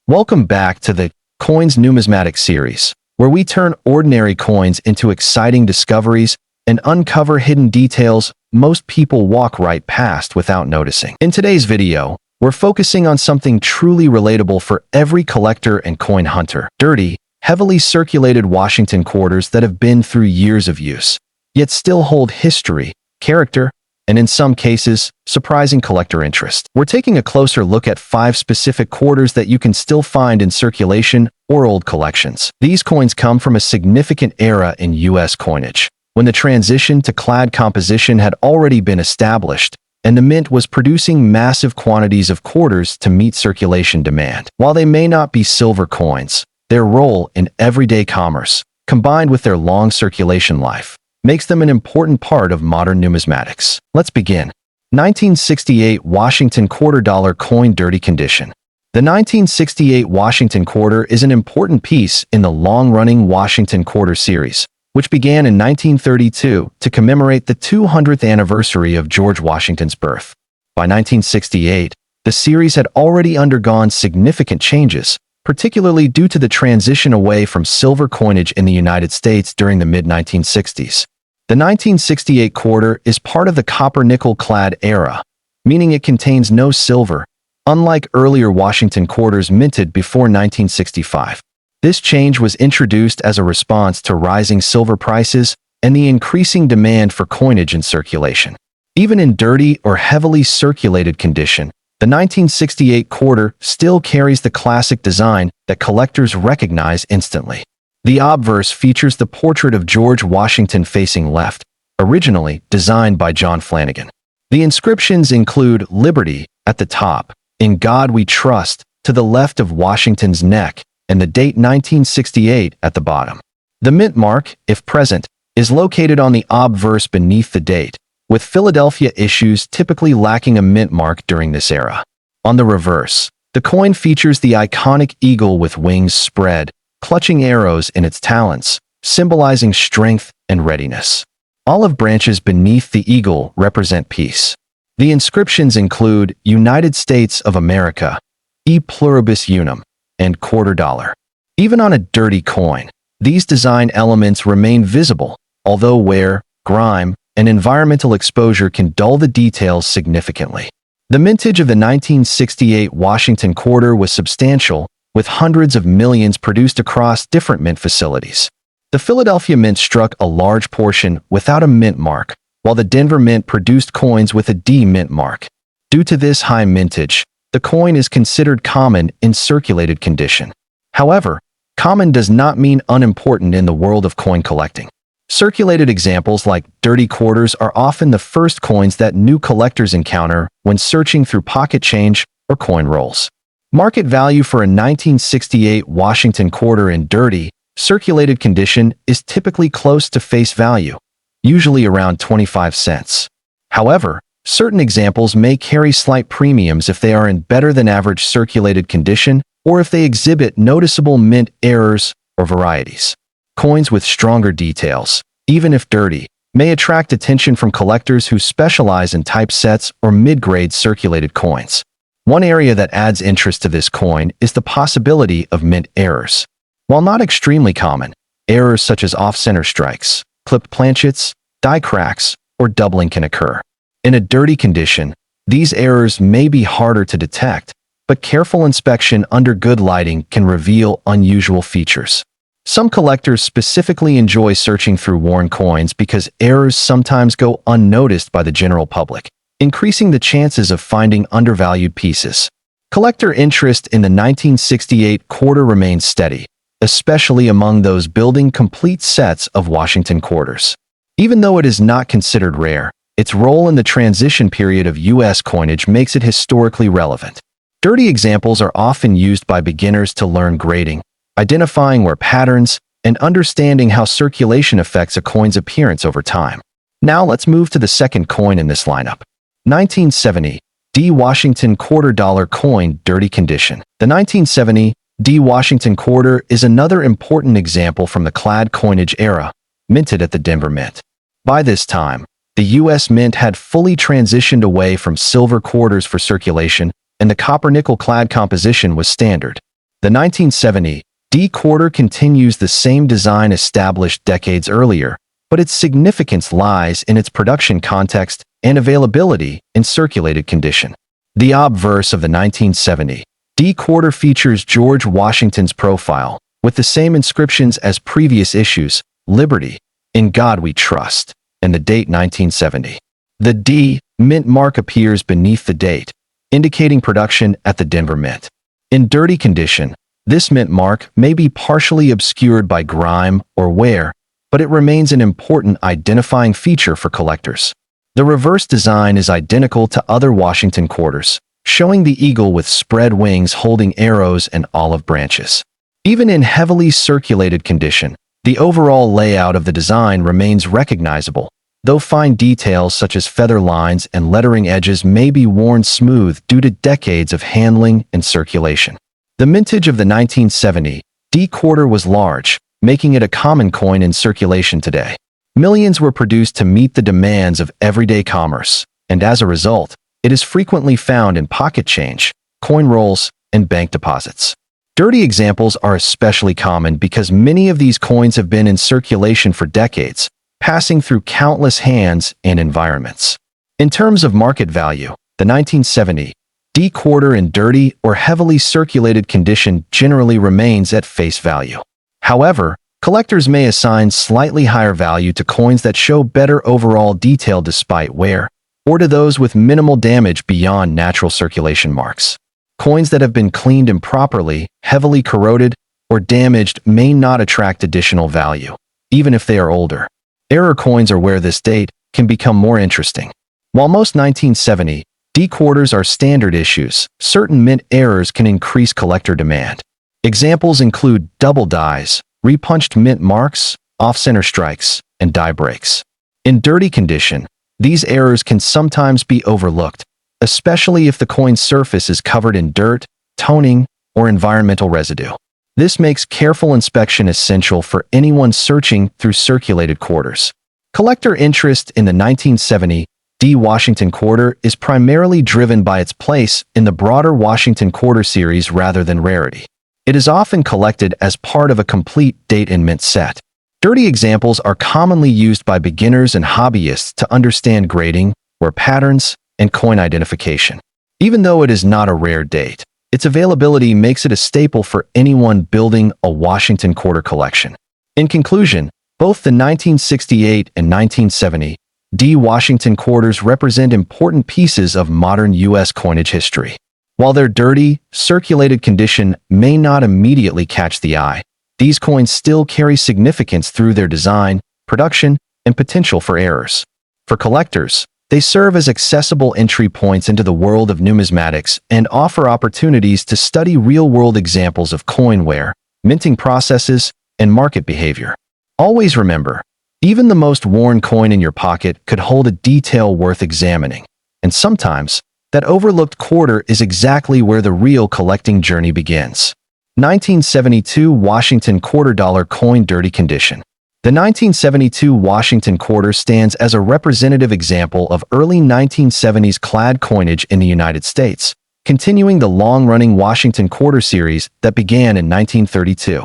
Welcome back to the Coins Numismatic series, where we turn ordinary coins into exciting discoveries and uncover hidden details most people walk right past without noticing. In today's video, we're focusing on something truly relatable for every collector and coin hunter: dirty, heavily circulated Washington quarters that have been through years of use, yet still hold history, character, and in some cases, surprising collector interest. We're taking a closer look at 5 specific quarters that you can still find in circulation or old collections. These coins come from a significant era in U.S. coinage, when the transition to clad composition had already been established, and the mint was producing massive quantities of quarters to meet circulation demand. While they may not be silver coins, their role in everyday commerce, combined with their long circulation life, makes them an important part of modern numismatics. Let's begin. 1968 Washington Quarter Dollar Coin Dirty Condition. The 1968 Washington Quarter is an important piece in the long-running Washington Quarter series, which began in 1932 to commemorate the 200th anniversary of George Washington's birth. By 1968, the series had already undergone significant changes, particularly due to the transition away from silver coinage in the United States during the mid-1960s. The 1968 quarter is part of the copper-nickel clad era, meaning it contains no silver, unlike earlier Washington quarters minted before 1965. This change was introduced as a response to rising silver prices and the increasing demand for coinage in circulation. Even in dirty or heavily circulated condition, the 1968 quarter still carries the classic design that collectors recognize instantly. The obverse features the portrait of George Washington facing left, originally designed by John Flanagan. The inscriptions include Liberty at the top, In God We Trust to the left of Washington's neck, and the date 1968 at the bottom. The mint mark, if present, is located on the obverse beneath the date, with Philadelphia issues typically lacking a mint mark during this era. On the reverse, the coin features the iconic eagle with wings spread, clutching arrows in its talons, symbolizing strength and readiness. Olive branches beneath the eagle represent peace. The inscriptions include United States of America, E pluribus unum, and quarter dollar. Even on a dirty coin, these design elements remain visible, although wear, grime, and environmental exposure can dull the details significantly. The mintage of the 1968 Washington quarter was substantial, with hundreds of millions produced across different mint facilities. The Philadelphia Mint struck a large portion without a mint mark, while the Denver Mint produced coins with a D mint mark. Due to this high mintage, the coin is considered common in circulated condition. However, common does not mean unimportant in the world of coin collecting. Circulated examples like dirty quarters are often the first coins that new collectors encounter when searching through pocket change or coin rolls. Market value for a 1968 Washington quarter in dirty, circulated condition is typically close to face value, usually around 25 cents. However, certain examples may carry slight premiums if they are in better than average circulated condition or if they exhibit noticeable mint errors or varieties. Coins with stronger details, even if dirty, may attract attention from collectors who specialize in typesets or mid-grade circulated coins. One area that adds interest to this coin is the possibility of mint errors. While not extremely common, errors such as off-center strikes, clipped planchets, die cracks, or doubling can occur. In a dirty condition, these errors may be harder to detect, but careful inspection under good lighting can reveal unusual features. Some collectors specifically enjoy searching through worn coins because errors sometimes go unnoticed by the general public, increasing the chances of finding undervalued pieces. Collector interest in the 1968 quarter remains steady, especially among those building complete sets of Washington quarters. Even though it is not considered rare, its role in the transition period of U.S. coinage makes it historically relevant. Dirty examples are often used by beginners to learn grading, identifying wear patterns, and understanding how circulation affects a coin's appearance over time. Now let's move to the second coin in this lineup. 1970 D Washington Quarter Dollar Coin Dirty Condition. The 1970 D Washington Quarter is another important example from the clad coinage era, minted at the Denver Mint. By this time, the U.S. Mint had fully transitioned away from silver quarters for circulation, and the copper-nickel clad composition was standard. The 1970 D quarter continues the same design established decades earlier, but its significance lies in its production context and availability in circulated condition. The obverse of the 1970 D quarter features George Washington's profile, with the same inscriptions as previous issues: Liberty, In God We Trust, and the date 1970. The D mint mark appears beneath the date, indicating production at the Denver Mint. In dirty condition, this mint mark may be partially obscured by grime or wear, but it remains an important identifying feature for collectors. The reverse design is identical to other Washington quarters, showing the eagle with spread wings holding arrows and olive branches. Even in heavily circulated condition, the overall layout of the design remains recognizable, though fine details such as feather lines and lettering edges may be worn smooth due to decades of handling and circulation. The mintage of the 1970 D quarter was large, making it a common coin in circulation today. Millions were produced to meet the demands of everyday commerce, and as a result, it is frequently found in pocket change, coin rolls, and bank deposits. Dirty examples are especially common because many of these coins have been in circulation for decades, passing through countless hands and environments. In terms of market value, the 1970 D quarter in dirty or heavily circulated condition generally remains at face value. However, collectors may assign slightly higher value to coins that show better overall detail despite wear, or to those with minimal damage beyond natural circulation marks. Coins that have been cleaned improperly, heavily corroded, or damaged may not attract additional value, even if they are older. Error coins are where this date can become more interesting. While most 1970 D quarters are standard issues, certain mint errors can increase collector demand. Examples include double dies, repunched mint marks, off-center strikes, and die breaks. In dirty condition, these errors can sometimes be overlooked, especially if the coin's surface is covered in dirt, toning, or environmental residue. This makes careful inspection essential for anyone searching through circulated quarters. Collector interest in the 1970 D Washington quarter is primarily driven by its place in the broader Washington quarter series rather than rarity. It is often collected as part of a complete date and mint set. Dirty examples are commonly used by beginners and hobbyists to understand grading, wear patterns, and coin identification. Even though it is not a rare date, its availability makes it a staple for anyone building a Washington quarter collection. In conclusion, both the 1968 and 1970 D Washington quarters represent important pieces of modern U.S. coinage history. While their dirty, circulated condition may not immediately catch the eye, these coins still carry significance through their design, production, and potential for errors. For collectors, they serve as accessible entry points into the world of numismatics and offer opportunities to study real-world examples of coin wear, minting processes, and market behavior. Always remember, even the most worn coin in your pocket could hold a detail worth examining, and sometimes, that overlooked quarter is exactly where the real collecting journey begins. 1972 Washington quarter dollar coin dirty condition. The 1972 Washington quarter stands as a representative example of early 1970s clad coinage in the United States, continuing the long-running Washington quarter series that began in 1932.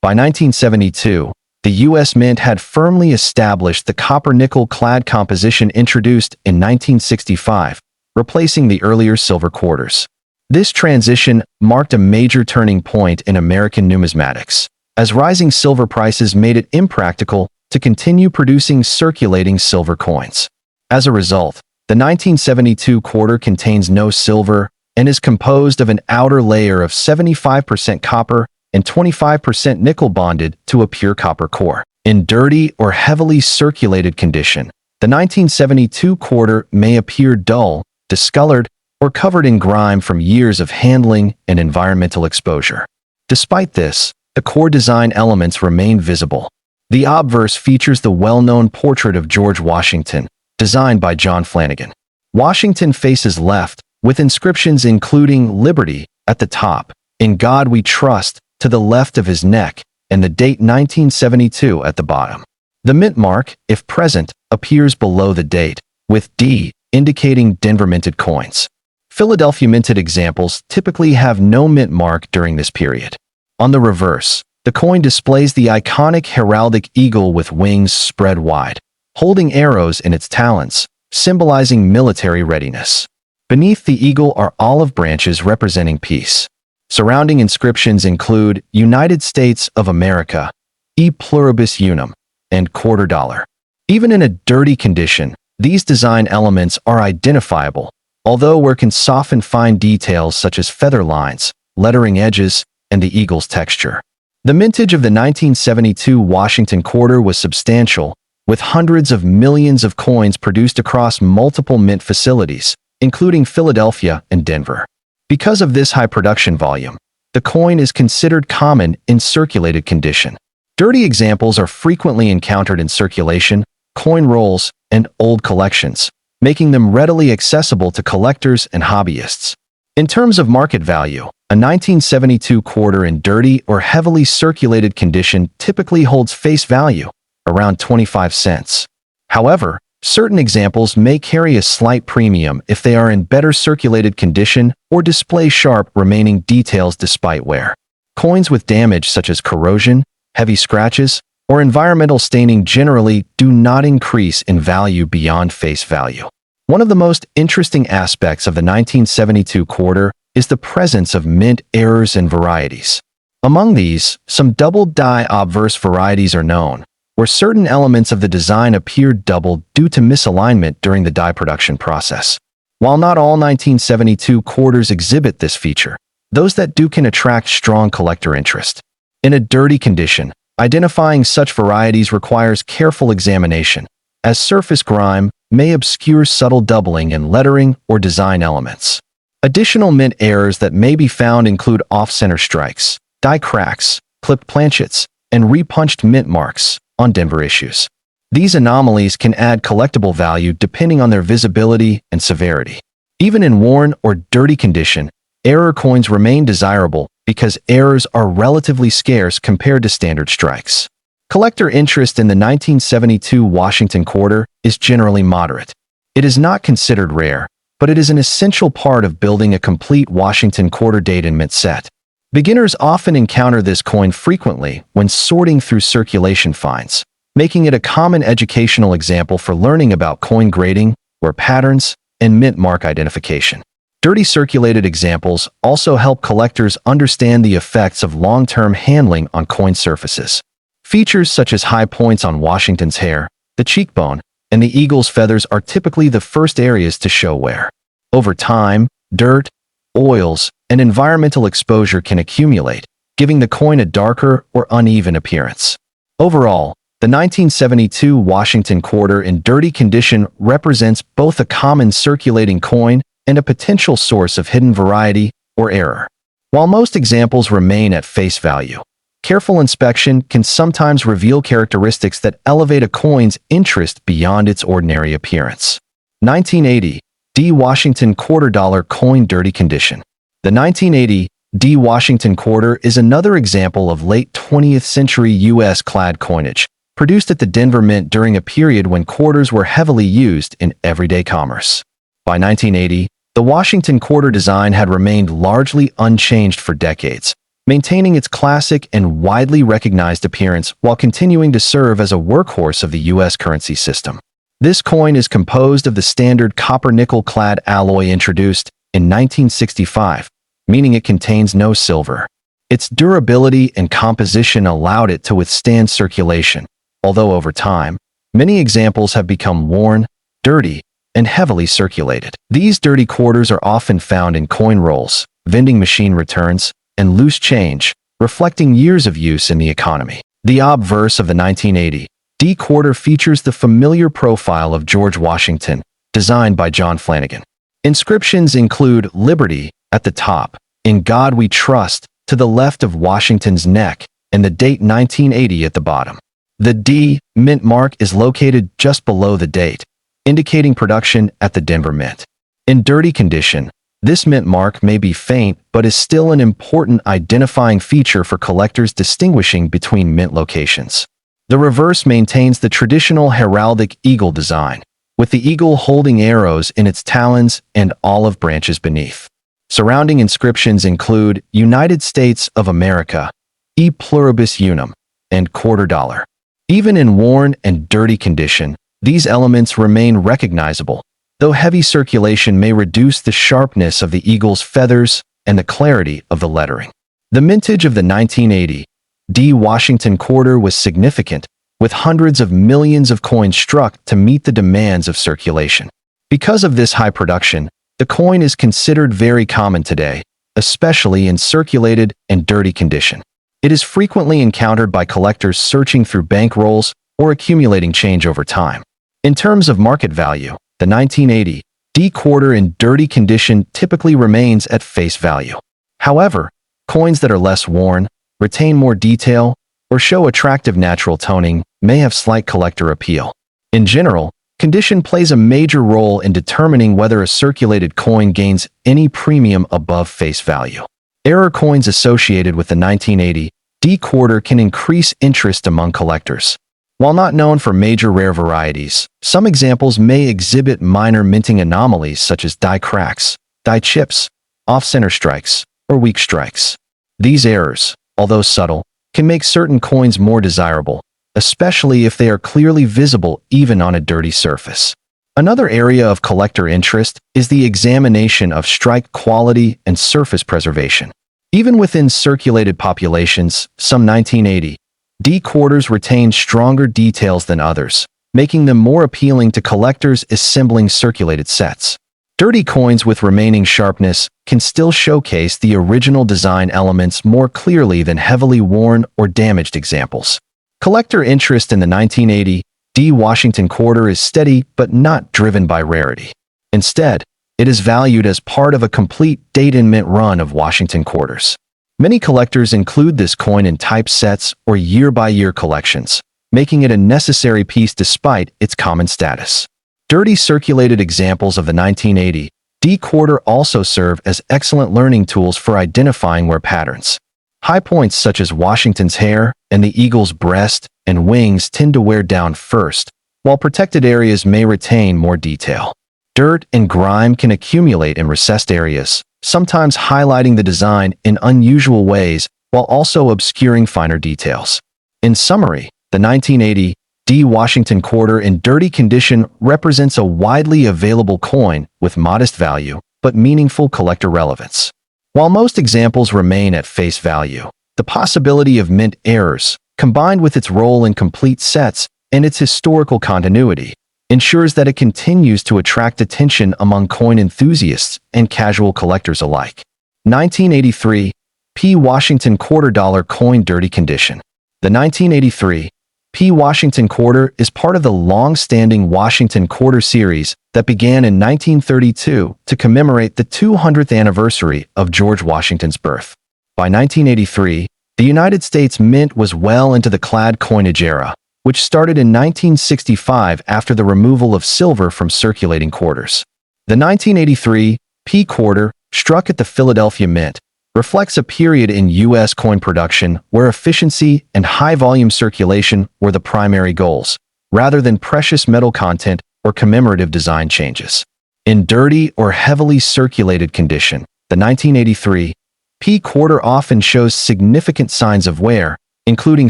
By 1972, the U.S. Mint had firmly established the copper-nickel clad composition introduced in 1965, replacing the earlier silver quarters. This transition marked a major turning point in American numismatics, as rising silver prices made it impractical to continue producing circulating silver coins. As a result, the 1972 quarter contains no silver and is composed of an outer layer of 75% copper and 25% nickel bonded to a pure copper core. In dirty or heavily circulated condition, the 1972 quarter may appear dull, discolored, or covered in grime from years of handling and environmental exposure. Despite this, the core design elements remain visible. The obverse features the well-known portrait of George Washington, designed by John Flanagan. Washington faces left, with inscriptions including Liberty at the top, In God We Trust to the left of his neck, and the date 1972 at the bottom. The mint mark, if present, appears below the date, with D indicating Denver minted coins. Philadelphia minted examples typically have no mint mark during this period. On the reverse, the coin displays the iconic heraldic eagle with wings spread wide, holding arrows in its talons, symbolizing military readiness. Beneath the eagle are olive branches representing peace. Surrounding inscriptions include United States of America, E pluribus unum, and quarter dollar. Even in a dirty condition, these design elements are identifiable, although work can soften fine details such as feather lines, lettering edges, and the eagle's texture. The mintage of the 1972 Washington quarter was substantial, with hundreds of millions of coins produced across multiple mint facilities, including Philadelphia and Denver. Because of this high production volume, the coin is considered common in circulated condition. Dirty examples are frequently encountered in circulation, coin rolls, and old collections, making them readily accessible to collectors and hobbyists. In terms of market value, a 1972 quarter in dirty or heavily circulated condition typically holds face value, around 25 cents. However, certain examples may carry a slight premium if they are in better circulated condition or display sharp remaining details despite wear. Coins with damage such as corrosion, heavy scratches, or environmental staining generally do not increase in value beyond face value. One of the most interesting aspects of the 1972 quarter is the presence of mint errors and varieties. Among these, some double die obverse varieties are known, where certain elements of the design appear doubled due to misalignment during the die production process. While not all 1972 quarters exhibit this feature, those that do can attract strong collector interest. In a dirty condition, identifying such varieties requires careful examination, as surface grime may obscure subtle doubling in lettering or design elements. Additional mint errors that may be found include off-center strikes, die cracks, clipped planchets, and repunched mint marks on Denver issues. These anomalies can add collectible value depending on their visibility and severity. Even in worn or dirty condition, error coins remain desirable because errors are relatively scarce compared to standard strikes. Collector interest in the 1972 Washington quarter is generally moderate. It is not considered rare, but it is an essential part of building a complete Washington quarter date and mint set. Beginners often encounter this coin frequently when sorting through circulation finds, making it a common educational example for learning about coin grading, wear patterns, and mint mark identification. Dirty circulated examples also help collectors understand the effects of long-term handling on coin surfaces. Features such as high points on Washington's hair, the cheekbone, and the eagle's feathers are typically the first areas to show wear. Over time, dirt, oils, and environmental exposure can accumulate, giving the coin a darker or uneven appearance. Overall, the 1972 Washington quarter in dirty condition represents both a common circulating coin and a potential source of hidden variety or error. While most examples remain at face value, careful inspection can sometimes reveal characteristics that elevate a coin's interest beyond its ordinary appearance. 1980 D Washington quarter dollar coin dirty condition. The 1980 D Washington quarter is another example of late 20th century U.S. clad coinage, produced at the Denver Mint during a period when quarters were heavily used in everyday commerce. By 1980, the Washington quarter design had remained largely unchanged for decades, maintaining its classic and widely recognized appearance while continuing to serve as a workhorse of the U.S. currency system. This coin is composed of the standard copper-nickel clad alloy introduced in 1965, meaning it contains no silver. Its durability and composition allowed it to withstand circulation, although over time, many examples have become worn, dirty, and heavily circulated. These dirty quarters are often found in coin rolls, vending machine returns, and loose change, reflecting years of use in the economy. The obverse of the 1980 D quarter features the familiar profile of George Washington, designed by John Flanagan. Inscriptions include Liberty at the top, In God We Trust to the left of Washington's neck, and the date 1980 at the bottom. The D mint mark is located just below the date, indicating production at the Denver Mint. In dirty condition, this mint mark may be faint but is still an important identifying feature for collectors distinguishing between mint locations. The reverse maintains the traditional heraldic eagle design, with the eagle holding arrows in its talons and olive branches beneath. Surrounding inscriptions include United States of America, e pluribus unum, and quarter dollar. Even in worn and dirty condition, these elements remain recognizable, though heavy circulation may reduce the sharpness of the eagle's feathers and the clarity of the lettering. The mintage of the 1980 D Washington quarter was significant, with hundreds of millions of coins struck to meet the demands of circulation. Because of this high production, the coin is considered very common today, especially in circulated and dirty condition. It is frequently encountered by collectors searching through bankrolls or accumulating change over time. In terms of market value, the 1980 D quarter in dirty condition typically remains at face value. However, coins that are less worn, retain more detail, or show attractive natural toning may have slight collector appeal. In general, condition plays a major role in determining whether a circulated coin gains any premium above face value. Error coins associated with the 1980 D quarter can increase interest among collectors. While not known for major rare varieties, some examples may exhibit minor minting anomalies such as die cracks, die chips, off-center strikes, or weak strikes. These errors, although subtle, can make certain coins more desirable, especially if they are clearly visible even on a dirty surface. Another area of collector interest is the examination of strike quality and surface preservation. Even within circulated populations, some 1980 D quarters retain stronger details than others, making them more appealing to collectors assembling circulated sets. Dirty coins with remaining sharpness can still showcase the original design elements more clearly than heavily worn or damaged examples. Collector interest in the 1980 D Washington quarter is steady but not driven by rarity. Instead, it is valued as part of a complete date and mint run of Washington quarters. Many collectors include this coin in type sets or year-by-year collections, making it a necessary piece despite its common status. Dirty circulated examples of the 1980 D quarter also serve as excellent learning tools for identifying wear patterns. High points such as Washington's hair and the eagle's breast and wings tend to wear down first, while protected areas may retain more detail. Dirt and grime can accumulate in recessed areas, sometimes highlighting the design in unusual ways while also obscuring finer details. In summary, the 1980 D Washington quarter in dirty condition represents a widely available coin with modest value but meaningful collector relevance. While most examples remain at face value, the possibility of mint errors, combined with its role in complete sets and its historical continuity, ensures that it continues to attract attention among coin enthusiasts and casual collectors alike. 1983 P Washington quarter dollar coin dirty condition. The 1983 P Washington quarter is part of the long-standing Washington quarter series that began in 1932 to commemorate the 200th anniversary of George Washington's birth. By 1983, the United States Mint was well into the clad coinage era, which started in 1965 after the removal of silver from circulating quarters. The 1983 P quarter, struck at the Philadelphia Mint, reflects a period in U.S. coin production where efficiency and high-volume circulation were the primary goals, rather than precious metal content or commemorative design changes. In dirty or heavily circulated condition, the 1983 P quarter often shows significant signs of wear, including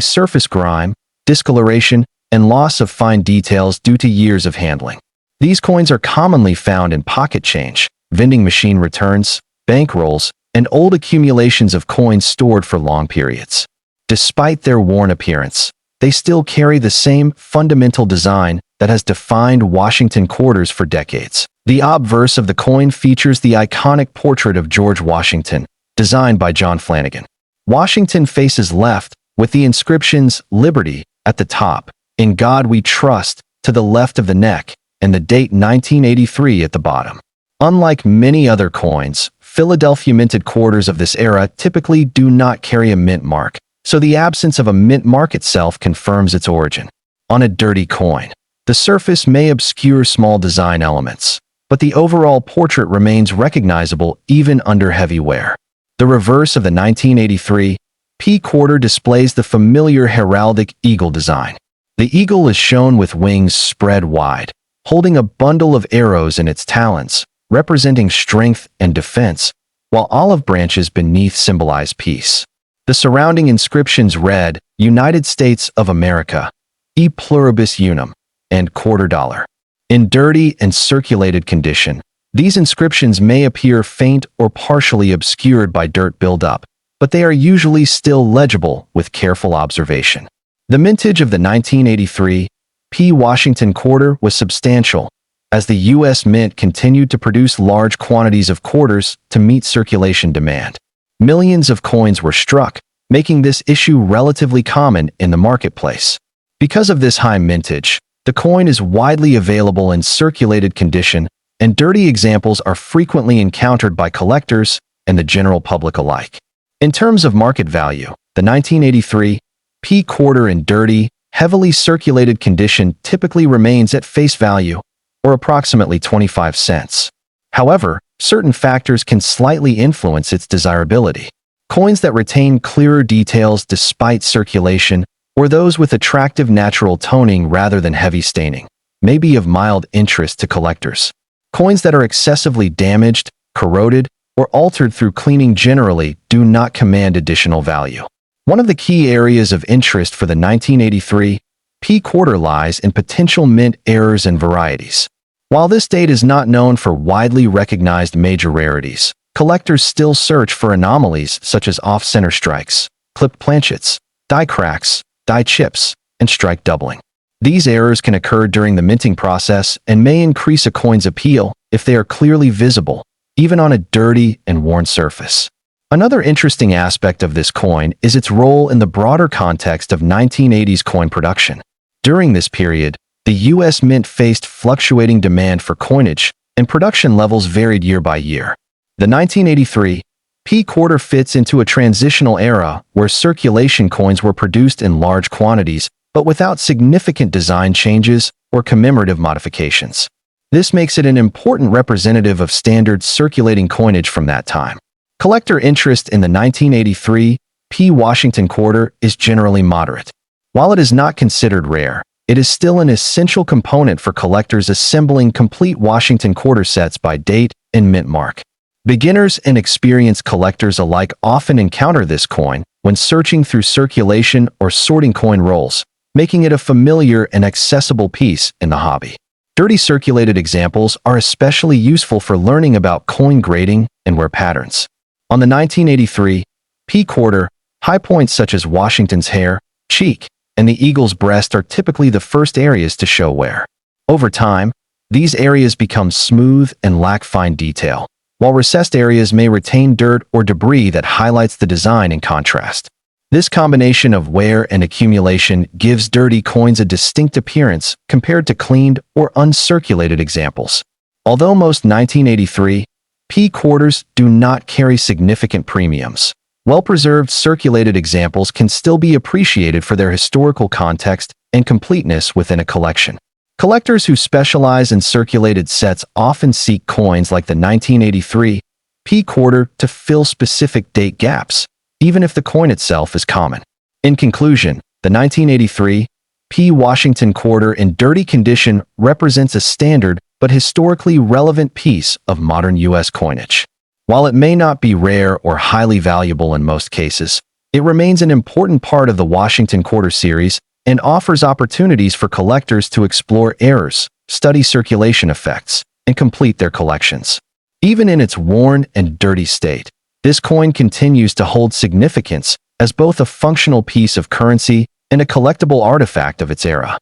surface grime, discoloration, and loss of fine details due to years of handling. These coins are commonly found in pocket change, vending machine returns, bankrolls, and old accumulations of coins stored for long periods. Despite their worn appearance, they still carry the same fundamental design that has defined Washington quarters for decades. The obverse of the coin features the iconic portrait of George Washington, designed by John Flanagan. Washington faces left, with the inscriptions "Liberty" at the top, "In God We Trust" to the left of the neck, and the date 1983 at the bottom. Unlike many other coins, Philadelphia minted quarters of this era typically do not carry a mint mark, so the absence of a mint mark itself confirms its origin. On a dirty coin, the surface may obscure small design elements, but the overall portrait remains recognizable even under heavy wear. The reverse of the 1983 P quarter displays the familiar heraldic eagle design. The eagle is shown with wings spread wide, holding a bundle of arrows in its talons, representing strength and defense, while olive branches beneath symbolize peace. The surrounding inscriptions read, United States of America, e pluribus unum, and $quarter. In dirty and circulated condition, these inscriptions may appear faint or partially obscured by dirt buildup, but they are usually still legible with careful observation. The mintage of the 1983 P. Washington quarter was substantial, as the U.S. Mint continued to produce large quantities of quarters to meet circulation demand. Millions of coins were struck, making this issue relatively common in the marketplace. Because of this high mintage, the coin is widely available in circulated condition, and dirty examples are frequently encountered by collectors and the general public alike. In terms of market value, the 1983 P quarter in dirty, heavily circulated condition typically remains at face value, or approximately 25 cents. However, certain factors can slightly influence its desirability. Coins that retain clearer details despite circulation, or those with attractive natural toning rather than heavy staining, may be of mild interest to collectors. Coins that are excessively damaged, corroded, or altered through cleaning generally do not command additional value. One of the key areas of interest for the 1983 P quarter lies in potential mint errors and varieties. While this date is not known for widely recognized major rarities, collectors still search for anomalies such as off-center strikes, clipped planchets, die cracks, die chips, and strike doubling. These errors can occur during the minting process and may increase a coin's appeal if they are clearly visible, even on a dirty and worn surface. Another interesting aspect of this coin is its role in the broader context of 1980s coin production. During this period, the U.S. Mint faced fluctuating demand for coinage, and production levels varied year by year. The 1983 P quarter fits into a transitional era where circulation coins were produced in large quantities, but without significant design changes or commemorative modifications. This makes it an important representative of standard circulating coinage from that time. Collector interest in the 1983 P. Washington quarter is generally moderate. While it is not considered rare, it is still an essential component for collectors assembling complete Washington quarter sets by date and mint mark. Beginners and experienced collectors alike often encounter this coin when searching through circulation or sorting coin rolls, making it a familiar and accessible piece in the hobby. Dirty circulated examples are especially useful for learning about coin grading and wear patterns. On the 1983 P quarter, high points such as Washington's hair, cheek, and the eagle's breast are typically the first areas to show wear. Over time, these areas become smooth and lack fine detail, while recessed areas may retain dirt or debris that highlights the design in contrast. This combination of wear and accumulation gives dirty coins a distinct appearance compared to cleaned or uncirculated examples. Although most 1983 P quarters do not carry significant premiums, well-preserved circulated examples can still be appreciated for their historical context and completeness within a collection. Collectors who specialize in circulated sets often seek coins like the 1983 P quarter to fill specific date gaps, even if the coin itself is common. In conclusion, the 1983 P. Washington quarter in dirty condition represents a standard but historically relevant piece of modern U.S. coinage. While it may not be rare or highly valuable in most cases, it remains an important part of the Washington quarter series and offers opportunities for collectors to explore errors, study circulation effects, and complete their collections. Even in its worn and dirty state, this coin continues to hold significance as both a functional piece of currency and a collectible artifact of its era.